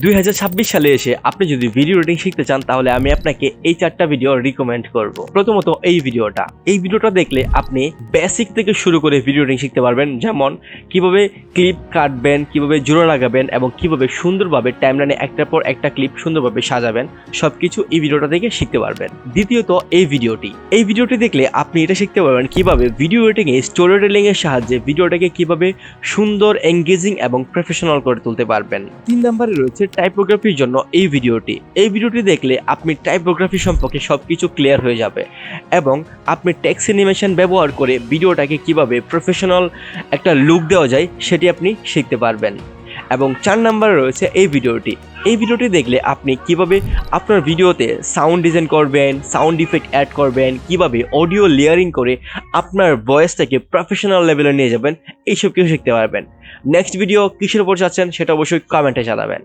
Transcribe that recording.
2026 সালে এসে আপনি যদি ভিডিও এডিটিং শিখতে চান তাহলে আমি আপনাকে এই 4টা ভিডিও রিকমেন্ড করব। প্রথমত এই ভিডিওটা দেখলে আপনি বেসিক থেকে শুরু করে ভিডিও এডিটিং শিখতে পারবেন, যেমন কিভাবে ক্লিপ কাটবেন, কিভাবে জোড়া লাগাবেন এবং কিভাবে সুন্দরভাবে টাইমলাইনে একটার পর একটা ক্লিপ সুন্দরভাবে সাজাবেন, সবকিছু এই ভিডিওটা দেখে শিখতে পারবেন। দ্বিতীয়ত এই ভিডিওটি দেখলে আপনি এটা শিখতে পারবেন কিভাবে video editing a story telling এর সাহায্যে ভিডিওটাকে কিভাবে সুন্দর, এঙ্গেজিং এবং প্রফেশনাল করে তুলতে পারবেন। 3 নম্বরে রয়েছে টাইপোগ্রাফির জন্য এই ভিডিওটি দেখলে আপনি টাইপোগ্রাফি সম্পর্কে সবকিছু ক্লিয়ার হয়ে যাবে এবং আপনি টেক্সট অ্যানিমেশন ব্যবহার করে ভিডিওটাকে কিভাবে প্রফেশনাল একটা লুক দেওয়া যায় সেটি আপনি শিখতে পারবেন। এবং 4 নম্বরে রয়েছে এই ভিডিওটি দেখলে আপনি কিভাবে আপনার ভিডিওতে সাউন্ড ডিজাইন করবেন, সাউন্ড ইফেক্ট অ্যাড করবেন, কিভাবে অডিও লেয়ারিং করে আপনার ভয়েসটাকে প্রফেশনাল লেভেলে নিয়ে যাবেন, এইসব কিছু শিখতে পারবেন। নেক্সট ভিডিও কিসের উপর চাচ্ছেন সেটা অবশ্যই কমেন্টে জানাবেন।